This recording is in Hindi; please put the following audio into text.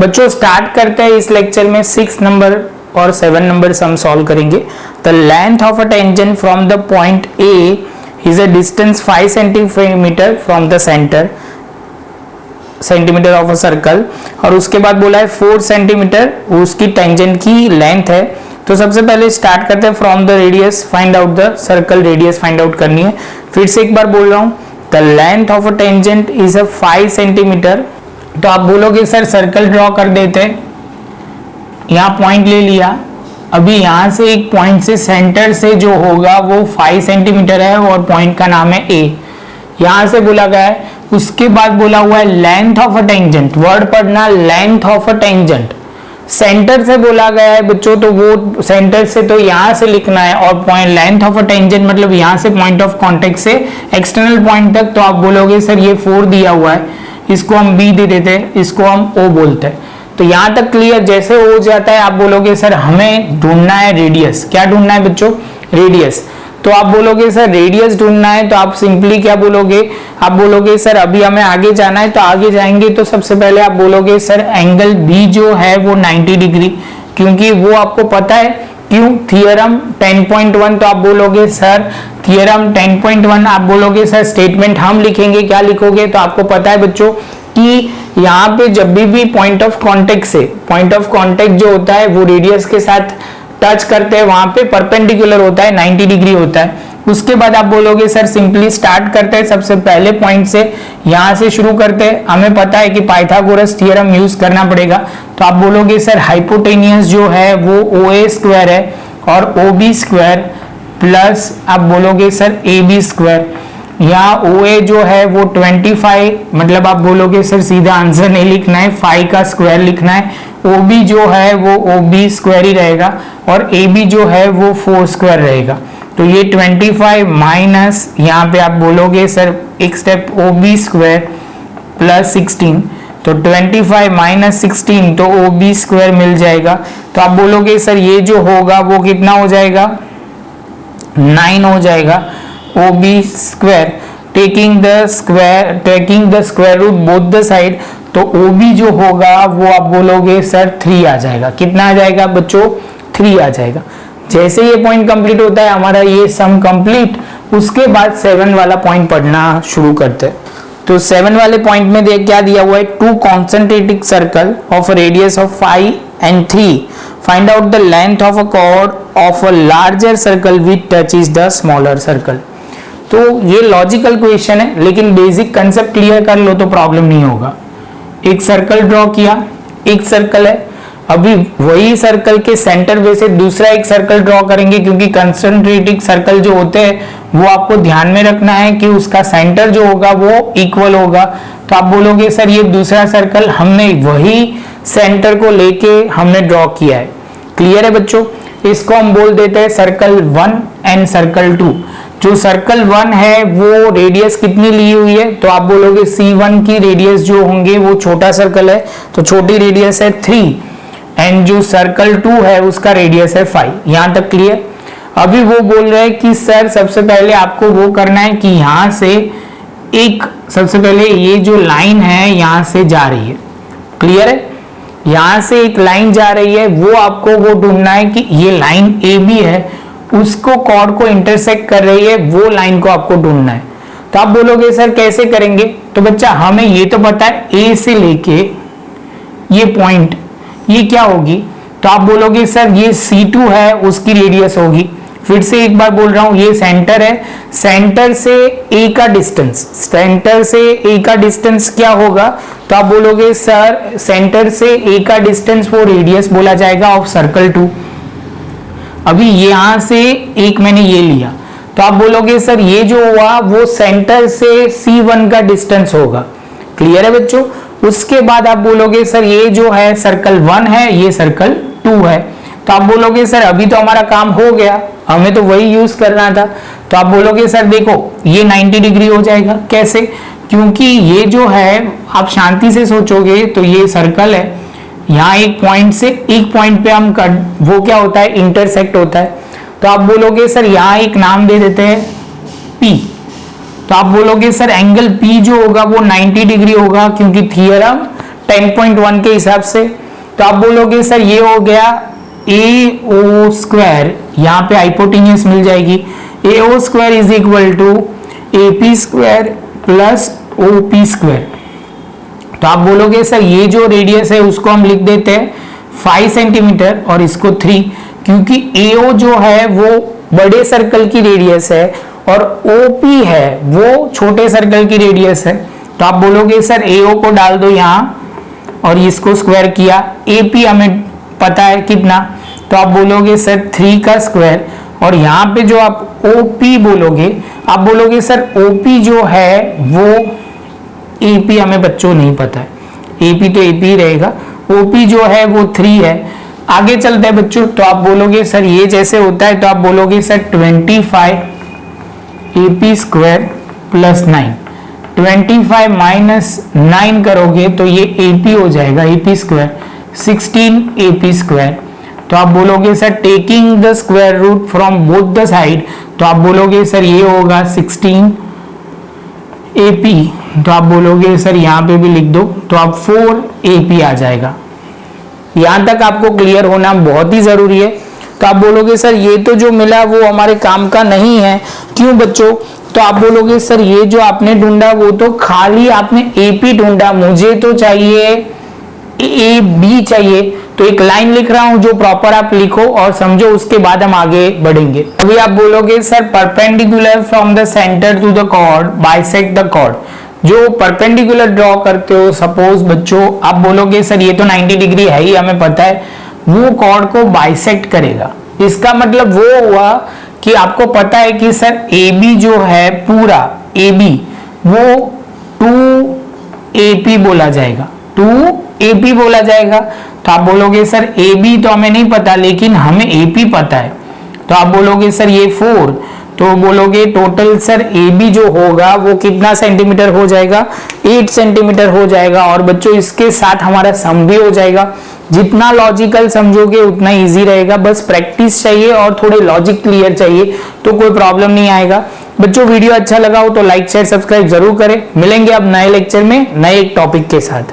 बच्चों स्टार्ट करते हैं इस लेक्चर में 6 नंबर और 7 नंबर सम सॉल्व करेंगे। The length of a tangent from the point A is a distance 5 centimetre from the centimetre of a circle, और उसके बाद बोला है 4 सेंटीमीटर उसकी टेंजेंट की लेंथ है। तो सबसे पहले स्टार्ट करते हैं from the radius, find out the circle radius find out करनी है। फिर से एक बार बोल रहा हूं, the length of a tangent is a 5 centimetre. तो आप बोलोगे सर सर्कल ड्रॉ कर देते हैं, यहाँ पॉइंट ले लिया, अभी यहां से एक पॉइंट से सेंटर से जो होगा वो 5 सेंटीमीटर है और पॉइंट का नाम है ए, यहां से बोला गया है। उसके बाद बोला हुआ है length of a tangent, word पढ़ना length of a tangent, centre से बोला गया है बच्चों, तो वो सेंटर से तो यहां से लिखना है, और point length of a tangent मतलब यहां से पॉइंट ऑफ कांटेक्ट से एक्सटर्नल पॉइंट तक। तो आप बोलोगे सर ये 4 दिया हुआ है, इसको हम बी दे देते हैं, इसको हम ओ बोलते हैं। तो यहां तक क्लियर। जैसे हो जाता है आप बोलोगे सर हमें ढूंढना है रेडियस। क्या ढूंढना है बच्चों? रेडियस। तो आप बोलोगे सर रेडियस ढूंढना है, तो आप सिंपली क्या बोलोगे? आप बोलोगे सर अभी हमें आगे जाना है, तो आगे जाएंगे तो सबसे पहले आप बोलोगे सर एंगल बी जो है वो 90 डिग्री, क्योंकि वो आपको पता है। क्यों? थियरम 10.1। तो आप बोलोगे सर थियरम 10.1, आप बोलोगे सर स्टेटमेंट हम लिखेंगे, क्या लिखोगे? तो आपको पता है बच्चों कि यहाँ पे जब भी पॉइंट ऑफ कांटेक्ट से, पॉइंट ऑफ कांटेक्ट जो होता है वो रेडियस के साथ टच करते हैं, वहां पे परपेंडिकुलर होता है, 90 डिग्री होता है। उसके बाद आप बोलोगे सर सिंपली स्टार्ट करते हैं सबसे पहले पॉइंट से, यहां से शुरू करते हैं। हमें पता है कि पाइथागोरस थ्योरम यूज करना पड़ेगा। तो आप बोलोगे सर हाइपोटेनियस जो है वो OA स्क्वायर है और OB स्क्वायर प्लस आप बोलोगे सर AB स्क्वायर। यहाँ OA जो है वो 25, मतलब आप बोलोगे सर सीधा आंसर नहीं लिखना है, 5 का स्क्वायर लिखना है। OB जो है वो OB स्क्वायर ही रहेगा और AB जो है वो 4 स्क्वायर रहेगा। तो ये 25 माइनस यहाँ पे आप बोलोगे सर एक स्टेप OB स्क्वायर प्लस 16, तो 25 माइनस 16 तो OB स्क्वायर मिल जाएगा। तो आप बोलोगे सर ये जो होगा वो कितना हो जाएगा? 9 हो जाएगा। OB square taking the square root both the side, तो OB जो होगा वो आप बोलोगे सर 3 आ जाएगा। कितना आ जाएगा बच्चों? 3 आ जाएगा। जैसे ये पॉइंट कंप्लीट होता है हमारा ये सम कंप्लीट, उसके बाद 7 वाला पॉइंट पढ़ना शुरू करते हैं। तो 7 वाले पॉइंट में देख क्या दिया हुआ है, 2 concentric circle of radius of 5 and 3, find out the length of a cord of a larger circle which touches the smaller circle. तो ये लॉजिकल क्वेश्चन है, लेकिन बेसिक कंसेप्ट क्लियर कर लो तो प्रॉब्लम नहीं होगा। एक सर्कल ड्रॉ किया, एक सर्कल है, अभी वही सर्कल के सेंटर में से दूसरा एक सर्कल ड्रॉ करेंगे, क्योंकि कंसेंट्रिक सर्कल जो होते हैं वो आपको ध्यान में रखना है कि उसका सेंटर जो होगा वो इक्वल होगा। तो आप बोलोगे सर ये दूसरा सर्कल हमने वही सेंटर को लेके हमने ड्रॉ किया है। क्लियर है बच्चों? इसको हम बोल देते हैं सर्कल 1 एंड सर्कल 2। जो सर्कल 1 है वो रेडियस कितनी ली हुई है? तो आप बोलोगे C1 की रेडियस जो होंगे वो छोटा सर्कल है, तो छोटी रेडियस है 3, एंड जो सर्कल 2 है उसका रेडियस है 5। यहां तक क्लियर? अभी वो बोल रहे हैं कि सर सबसे पहले आपको वो करना है कि यहां से एक, सबसे पहले ये जो लाइन है यहां से जा रही है। क्लियर है? यहां से एक लाइन जा रही है, वो आपको वो ढूंढना है कि ये लाइन AB है, उसको कॉर्ड को इंटरसेक्ट कर रही है, वो लाइन को आपको ढूंढना है। तो आप बोलोगे सर कैसे करेंगे? तो बच्चा हमें ये तो पता है A से लेके ये पॉइंट ये क्या होगी? तो आप बोलोगे सर ये C2 है, उसकी रेडियस होगी। फिर से एक बार बोल रहा हूं, ये सेंटर है, सेंटर से A का डिस्टेंस, सेंटर से A का डिस्टेंस क्या होगा? तो आप बोलोगे सर सेंटर से A का डिस्टेंस वो रेडियस बोला जाएगा ऑफ सर्कल 2। अभी यहां से एक मैंने ये लिया, तो आप बोलोगे सर ये जो हुआ वो सेंटर से C1 का डिस्टेंस होगा। क्लियर है बच्चों? उसके बाद आप बोलोगे सर ये जो है सर्कल 1 है, ये सर्कल 2 है। तो आप बोलोगे सर अभी तो हमारा काम हो गया, हमें तो वही यूज करना था। तो आप बोलोगे सर देखो ये 90 डिग्री हो जाएगा। कैसे? क्योंकि ये जो है आप शांति से सोचोगे तो ये सर्कल है, यहाँ एक पॉइंट से एक पॉइंट पे हम वो क्या होता है, इंटरसेक्ट होता है। तो आप बोलोगे सर यहाँ एक नाम दे देते हैं P। तो आप बोलोगे सर एंगल P जो होगा वो 90 डिग्री होगा, क्योंकि थियरम 10.1 के हिसाब से। तो आप बोलोगे सर ये हो गया AO स्क्वायर, यहाँ पे हाइपोटेन्यूज मिल जाएगी, AO square is equal to AP square plus OP square. तो आप बोलोगे सर ये जो रेडियस है उसको हम लिख देते हैं 5 सेंटीमीटर और इसको 3, क्योंकि AO जो है वो बड़े सर्कल की रेडियस है और OP है वो छोटे सर्कल की रेडियस है। तो आप बोलोगे सर AO को डाल दो यहाँ और इसको स्क्वायर किया, AP हमें पता है कितना, तो आप बोलोगे सर 3 का स्क्वायर, और यहाँ पे जो आप OP बोलोगे, आप बोलोगे सर OP जो है वो AP हमें बच्चों नहीं पता है, AP तो AP ही रहेगा, OP जो है वो 3 है। आगे चलते हैं बच्चों, तो आप बोलोगे सर ये जैसे होता है, तो आप बोलोगे sir 25 AP square plus 9, 25 minus 9 करोगे तो ये AP हो जाएगा, AP स्क्वायर 16 AP स्क्वायर। तो आप बोलोगे sir taking the square root from both the side, तो आप बोलोगे सर ये होगा 16 AP, तो आप बोलोगे सर यहाँ पे भी लिख दो, तो आप 4 AP आ जाएगा। यहां तक आपको क्लियर होना बहुत ही जरूरी है। तो आप बोलोगे सर ये तो जो मिला वो हमारे काम का नहीं है, क्यों बच्चों? तो आप बोलोगे सर ये जो आपने ढूंढा वो तो खाली आपने AP ढूंढा, मुझे तो चाहिए AB चाहिए। तो एक लाइन लिख रहा हूं जो प्रॉपर आप लिखो और समझो, उसके बाद हम आगे बढ़ेंगे। अभी आप बोलोगे sir perpendicular from the centre to the chord bisect the chord. जो परपेंडिकुलर ड्रॉ करते हो, सपोज बच्चों आप बोलोगे सर ये तो 90 डिग्री है ही हमें पता है, वो कॉर्ड को बाइसेक्ट करेगा। इसका मतलब वो हुआ कि आपको पता है कि सर AB जो है पूरा AB वो 2AP बोला जाएगा, 2AP बोला जाएगा। तो आप बोलोगे सर AB तो हमें नहीं पता लेकिन हमें AP पता है, तो आप बोलोगे सर ये 4, तो बोलोगे टोटल सर AB जो होगा वो कितना सेंटीमीटर हो जाएगा, 8 सेंटीमीटर हो जाएगा। और बच्चों इसके साथ हमारा सम भी हो जाएगा। जितना लॉजिकल समझोगे उतना इजी रहेगा, बस प्रैक्टिस चाहिए और थोड़े लॉजिक क्लियर चाहिए तो कोई प्रॉब्लम नहीं आएगा। बच्चों वीडियो अच्छा लगा हो तो लाइक शेयर सब्सक्राइब जरूर करें। मिलेंगे अब नए लेक्चर में नए एक टॉपिक के साथ।